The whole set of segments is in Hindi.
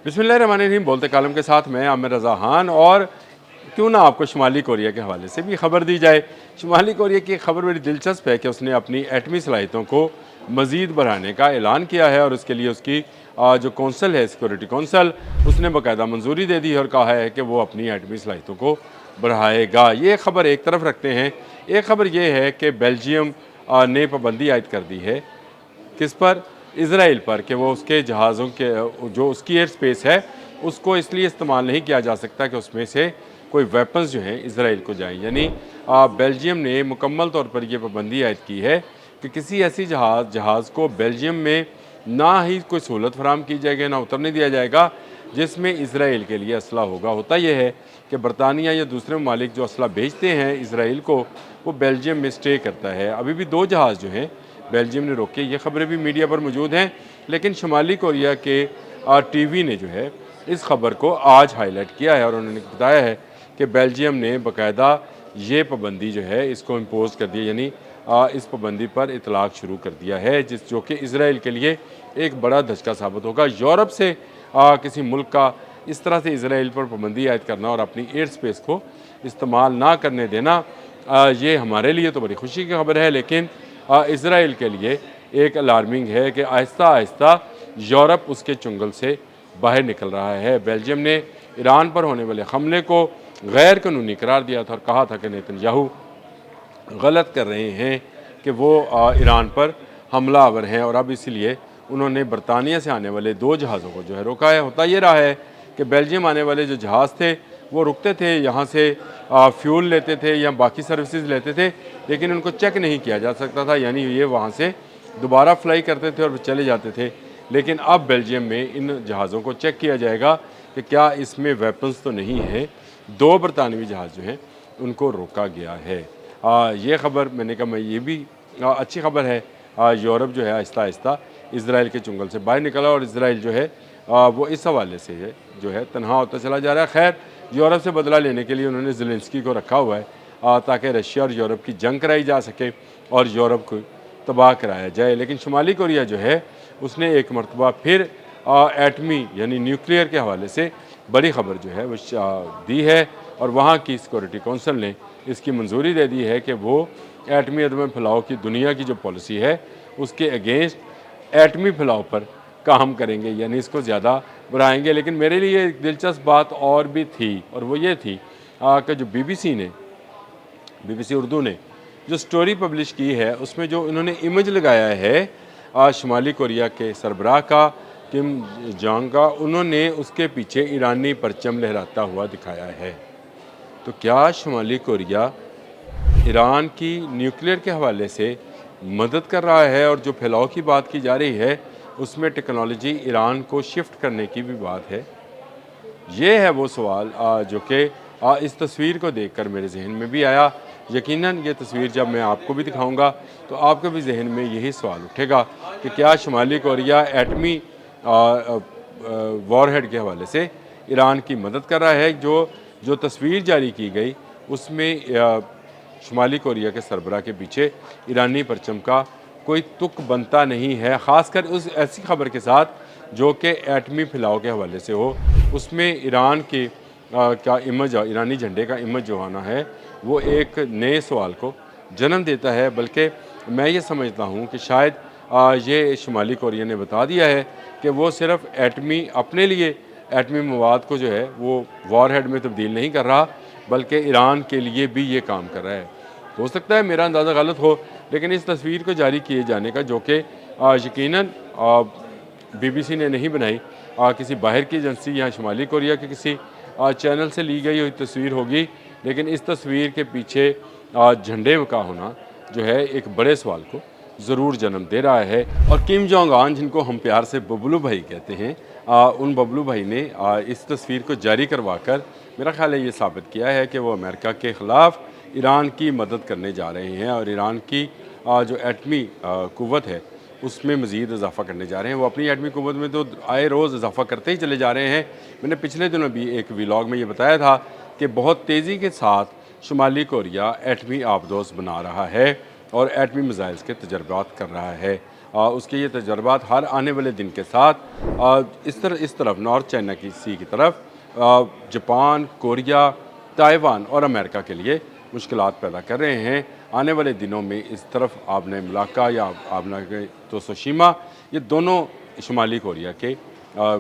बिस्मिल्लाहिर्रहमानिर्रहीम। बोलते कालम के साथ मैं आमिर रज़ा खान। और क्यों ना आपको शुमाली कोरिया के हवाले से भी खबर दी जाए। शुमाली कोरिया की खबर बड़ी दिलचस्प है कि उसने अपनी एटमी सलाहियतों को मज़ीद बढ़ाने का ऐलान किया है और उसके लिए उसकी जो कौंसल है, सिक्योरिटी कौंसल, उसने बाकायदा मंजूरी दे दी है और कहा है कि वो अपनी एटमी सलाहियतों को बढ़ाएगा। ये खबर एक तरफ रखते हैं। एक खबर ये है कि बेल्जियम ने पाबंदी आयद कर दी है किस पर, इसराइल पर, कि वो उसके जहाज़ों के जो उसकी एयर स्पेस है उसको इसलिए इस्तेमाल नहीं किया जा सकता कि उसमें से कोई वेपन्स जो हैं इसराइल को जाएं। यानी बेल्जियम ने मुकम्मल तौर पर यह पाबंदी आयद की है कि किसी ऐसी जहाज़ को बेल्जियम में ना ही कोई सहूलत फराम की जाएगी, ना उतरने दिया जाएगा जिसमें इसराइल के लिए असला होगा। होता यह है कि बरतानिया या दूसरे ममालिक जो असला भेजते हैं इसराइल को, वो बेल्जियम में स्टे करता है। अभी भी 2 जहाज़ जो हैं बेल्जियम ने रोके। ये खबरें भी मीडिया पर मौजूद हैं, लेकिन शुमाली कोरिया के टीवी ने जो है इस खबर को आज हाईलाइट किया है और उन्होंने बताया है कि बेल्जियम ने बाकायदा ये पाबंदी जो है इसको इम्पोज कर दी, यानी इस पाबंदी पर इतलाक़ शुरू कर दिया है, जो कि इसराइल के लिए एक बड़ा धचका साबित होगा। यूरोप से किसी मुल्क का इस तरह से इसराइल पर पाबंदी आयद करना और अपनी एयर स्पेस को इस्तेमाल ना करने देना, ये हमारे लिए तो बड़ी खुशी की खबर है, लेकिन इसराइल के लिए एक अलार्मिंग है कि आहिस्ता आहिस्ता यूरोप उसके चुंगल से बाहर निकल रहा है। बेल्जियम ने ईरान पर होने वाले हमले को गैर कानूनी करार दिया था और कहा था कि नेतन्याहू गलत कर रहे हैं कि वो ईरान पर हमलावर हैं, और अब इसलिए उन्होंने बरतानिया से आने वाले 2 जहाज़ों को जो है रोका है। होता ये रहा है कि बेल्जियम आने वाले जो जहाज़ थे वो रुकते थे, यहाँ से फ्यूल लेते थे या बाकी सर्विसेज लेते थे, लेकिन उनको चेक नहीं किया जा सकता था, यानी ये वहाँ से दोबारा फ्लाई करते थे और चले जाते थे। लेकिन अब बेल्जियम में इन जहाज़ों को चेक किया जाएगा कि क्या इसमें वेपन्स तो नहीं है। 2 बरतानवी जहाज़ जो हैं उनको रोका गया है। ये खबर मैंने कहा मैं ये भी अच्छी खबर है। यूरोप जो है आहिस्ता आहिस्ता इसराइल के चुंगल से बाहर निकला और इसराइल जो है वो इस हवाले से है जो है तनहा होता चला जा रहा है। खैर, यूरोप से बदला लेने के लिए उन्होंने ज़ेलेंस्की को रखा हुआ है ताकि रशिया और यूरोप की जंग कराई जा सके और यूरोप को तबाह कराया जाए। लेकिन शुमाली कोरिया जो है उसने एक मरतबा फिर एटमी यानी न्यूक्लियर के हवाले से बड़ी खबर जो है वो दी है और वहाँ की सिक्योरिटी कौंसिल ने इसकी मंजूरी दे दी है कि वो एटमी अदम फैलाव की दुनिया की जो पॉलिसी है उसके अगेंस्ट एटमी फैलाव पर काम करेंगे, यानी इसको ज़्यादा बढ़ाएंगे। लेकिन मेरे लिए एक दिलचस्प बात और भी थी और वो ये थी कि जो BBC उर्दू ने जो स्टोरी पब्लिश की है उसमें जो इन्होंने इमेज लगाया है शुमाली कोरिया के सरबराह का, किम जोंग का, उन्होंने उसके पीछे ईरानी परचम लहराता हुआ दिखाया है। तो क्या शुमाली कोरिया ईरान की न्यूक्लियर के हवाले से मदद कर रहा है? और जो फैलाव की बात की जा रही है उसमें टेक्नोलॉजी ईरान को शिफ्ट करने की भी बात है। ये है वो सवाल जो कि इस तस्वीर को देखकर मेरे जहन में भी आया। यकीनन ये तस्वीर जब मैं आपको भी दिखाऊंगा तो आपके भी जहन में यही सवाल उठेगा कि क्या शुमाली कोरिया एटमी वॉरहेड के हवाले से ईरान की मदद कर रहा है। जो तस्वीर जारी की गई उसमें शुमाली कोरिया के सरबराह के पीछे ईरानी परचम का कोई तुक बनता नहीं है, ख़ासकर उस ऐसी खबर के साथ जो कि एटमी फैलाव के हवाले से हो। उसमें ईरान के का इमेज, ईरानी झंडे का इमेज जो आना है वो एक नए सवाल को जन्म देता है। बल्कि मैं ये समझता हूँ कि शायद ये शुमाली कोरिया ने बता दिया है कि वो सिर्फ एटमी अपने लिए एटमी मवाद को जो है वो वॉरहेड में तब्दील नहीं कर रहा, बल्कि ईरान के लिए भी ये काम कर रहा है। हो सकता है मेरा अंदाज़ा गलत हो, लेकिन इस तस्वीर को जारी किए जाने का, जो कि यकीनन BBC ने नहीं बनाई, किसी बाहर की एजेंसी या शुमाली कोरिया के किसी चैनल से ली गई हुई तस्वीर होगी, लेकिन इस तस्वीर के पीछे झंडे का होना जो है एक बड़े सवाल को ज़रूर जन्म दे रहा है। और किम जोंग आन, जिनको हम प्यार से बबलू भाई कहते हैं, उन बबलू भाई ने इस तस्वीर को जारी करवा कर मेरा ख्याल है ये साबित किया है कि वो अमेरिका के ख़िलाफ़ ईरान की मदद करने जा रहे हैं और ईरान की जो एटमी क़ुव्वत है उसमें मज़ीद इजाफ़ा करने जा रहे हैं। वो अपनी एटमी क़ुव्वत में तो आए रोज़ इजाफ़ा करते ही चले जा रहे हैं। मैंने पिछले दिनों भी एक व्लॉग में ये बताया था कि बहुत तेज़ी के साथ शुमाली कोरिया एटमी आबदोज़ बना रहा है और एटमी मिज़ाइल्स के तजर्बात कर रहा है। उसके ये तजर्बात हर आने वाले दिन के साथ इस तरफ नॉर्थ चाइना की सी की तरफ जापान, कोरिया, ताइवान और अमेरिका के लिए मुश्किलात पैदा कर रहे हैं। आने वाले दिनों में इस तरफ आबने मलाक्का या आबने तोशिमा, ये दोनों शुमाली कोरिया के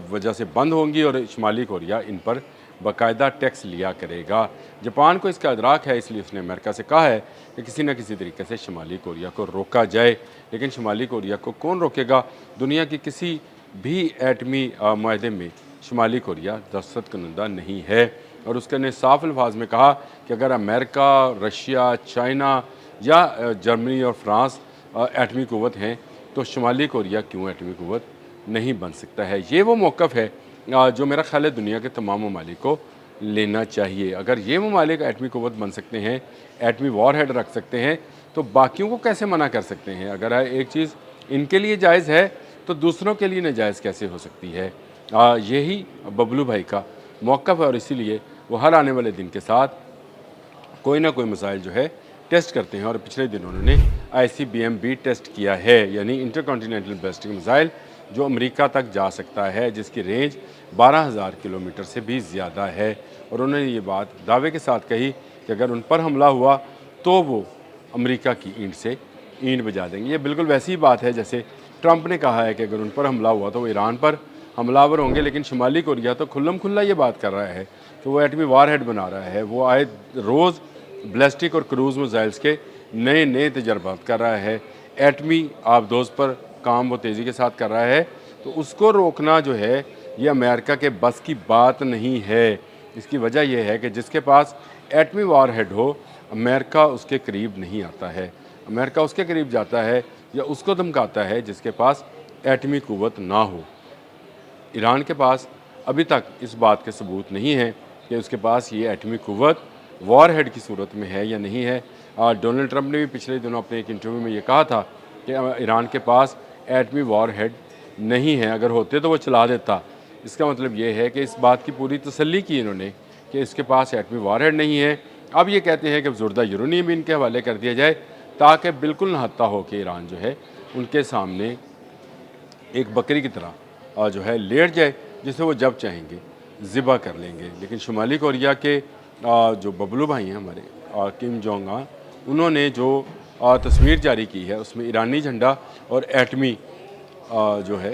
वजह से बंद होंगी और शुमाली कोरिया इन पर बाकायदा टैक्स लिया करेगा। जापान को इसका इदराक है, इसलिए उसने अमेरिका से कहा है कि किसी न किसी तरीके से शुमाली कोरिया को रोका जाए। लेकिन शुमाली कोरिया को कौन रोकेगा? दुनिया की किसी भी एटमी माहदे में शुमाली कोरिया दस्तखत कुनंदा नहीं है। और उसके ने साफ अल्फाज में कहा कि अगर अमेरिका, रशिया, चाइना या जर्मनी और फ्रांस एटमी क़ुव्वत हैं तो शुमाली कोरिया क्यों एटमी क़ुव्वत नहीं बन सकता है। ये वो मौक़िफ़ है जो मेरा ख़्याल है दुनिया के तमाम ममालिक को लेना चाहिए। अगर ये ममालिक एटमी क़ुव्वत बन सकते हैं, एटमी वॉर हेड रख सकते हैं, तो बाकियों को कैसे मना कर सकते हैं? अगर एक चीज़ इनके लिए जायज़ है तो दूसरों के लिए नाजायज़ कैसे हो सकती है? यही बबलू भाई का मौक़िफ़ है और इसीलिए वो हर आने वाले दिन के साथ कोई ना कोई मसाइल जो है टेस्ट करते हैं। और पिछले दिन उन्होंने ICBM भी टेस्ट किया है, यानी इंटरकॉन्टिनेंटल बैलिस्टिक मिसाइल जो अमेरिका तक जा सकता है, जिसकी रेंज 12,000 किलोमीटर से भी ज़्यादा है। और उन्होंने ये बात दावे के साथ कही कि अगर उन पर हमला हुआ तो वो अमेरिका की ईंट से ईंट बजा देंगे। ये बिल्कुल वैसी ही बात है जैसे ट्रंप ने कहा है कि अगर उन पर हमला हुआ तो वो ईरान पर हमलावर होंगे। लेकिन शुमाली कोरिया तो खुल्लम खुल्ला ये बात कर रहा है कि वो एटमी वार हेड बना रहा है। वो आए रोज़ बैलिस्टिक और क्रूज़ मिसाइल्स के नए नए तजर्बात कर रहा है। एटमी आबदोज़ पर काम वो तेज़ी के साथ कर रहा है, तो उसको रोकना जो है ये अमेरिका के बस की बात नहीं है। इसकी वजह यह है कि जिसके पास एटमी वार हेड हो, अमेरिका उसके करीब नहीं आता है। अमेरिका उसके करीब जाता है या उसको धमकाता है जिसके पास एटमी क़ुव्वत ना हो। ईरान के पास अभी तक इस बात के सबूत नहीं है कि उसके पास ये एटमी क़ुव्वत वॉर हेड की सूरत में है या नहीं है। डोनाल्ड ट्रंप ने भी पिछले दिनों अपने एक इंटरव्यू में ये कहा था कि ईरान के पास एटमी वॉर हेड नहीं है, अगर होते तो वो चला देता। इसका मतलब ये है कि इस बात की पूरी तसल्ली की इन्होंने कि इसके पास एटमी वॉर हेड नहीं है। अब ये कहते हैं कि ज़ुर्दा यूरेनियम इनके हवाले कर दिया जाए ताकि बिल्कुल नहत्ता हो कि ईरान जो है उनके सामने एक बकरी की तरह जो है लेट जाए, जिसे वो जब चाहेंगे ज़िबा कर लेंगे। लेकिन शुमाली कोरिया के जो बबलू भाई हैं हमारे किम जोंग उन, उन्होंने जो तस्वीर जारी की है उसमें ईरानी झंडा और एटमी जो है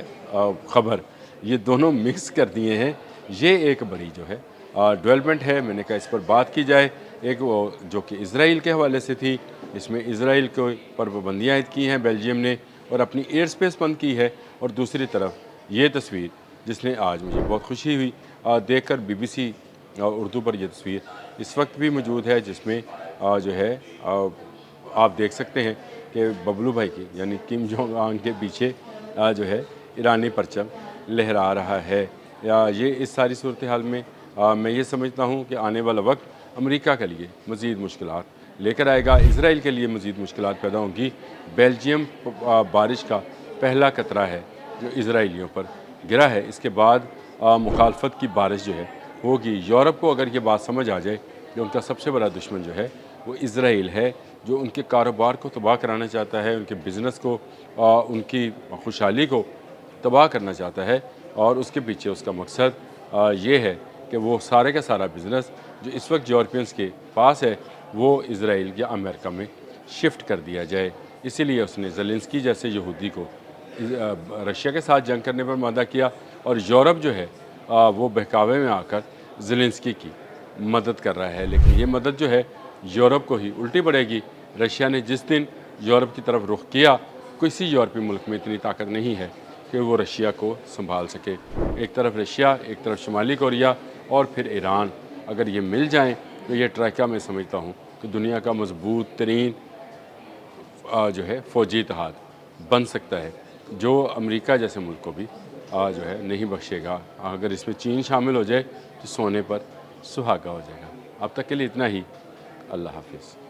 ख़बर, ये दोनों मिक्स कर दिए हैं। ये एक बड़ी जो है डेवलपमेंट है। मैंने कहा इस पर बात की जाए। एक वो जो कि इसराइल के हवाले से थी, इसमें इसराइल के पर पाबंदियाँ आयद की हैं बेल्जियम ने और अपनी एयर स्पेस बंद की है। और दूसरी तरफ ये तस्वीर जिसने आज मुझे बहुत खुशी हुई देखकर, BBC उर्दू पर यह तस्वीर इस वक्त भी मौजूद है, जिसमें जो है आप देख सकते हैं कि बबलू भाई की यानी किम जोंग उन के पीछे जो है ईरानी परचम लहरा रहा है। ये इस सारी सूरत हाल में मैं ये समझता हूँ कि आने वाला वक्त अमेरिका के लिए मज़ीद मुश्किलात लेकर आएगा, इसराइल के लिए मज़ीद मुश्किलात पैदा होंगी। बेल्जियम बारिश का पहला कतरा है जो इसराइलियों पर गिरा है। इसके बाद मुखालफत की बारिश जो है होगी। यूरोप को अगर ये बात समझ आ जाए कि उनका सबसे बड़ा दुश्मन जो है वो इसराइल है, जो उनके कारोबार को तबाह कराना चाहता है, उनके बिज़नेस को, उनकी खुशहाली को तबाह करना चाहता है, और उसके पीछे उसका मकसद ये है कि वो सारे का सारा बिज़नेस जो इस वक्त यूरोपियंस के पास है वो इसराइल या अमेरिका में शिफ्ट कर दिया जाए। इसीलिए उसने ज़ेलेंस्की जैसे यहूदी को रशिया के साथ जंग करने पर मादा किया, और यूरोप जो है वो बहकावे में आकर ज़ेलेंस्की की मदद कर रहा है। लेकिन ये मदद जो है यूरोप को ही उल्टी पड़ेगी। रशिया ने जिस दिन यूरोप की तरफ रुख किया, किसी यूरोपीय मुल्क में इतनी ताकत नहीं है कि वो रशिया को संभाल सके। एक तरफ रशिया, एक तरफ शुमाली कोरिया और फिर ईरान, अगर ये मिल जाएं तो ये ट्रैका मैं समझता हूँ कि दुनिया का मजबूत तरीन जो है फ़ौजी इत्तेहाद बन सकता है, जो अमेरिका जैसे मुल्क को भी जो है नहीं बख्शेगा। अगर इसमें चीन शामिल हो जाए तो सोने पर सुहागा हो जाएगा। अब तक के लिए इतना ही। अल्लाह हाफिज़।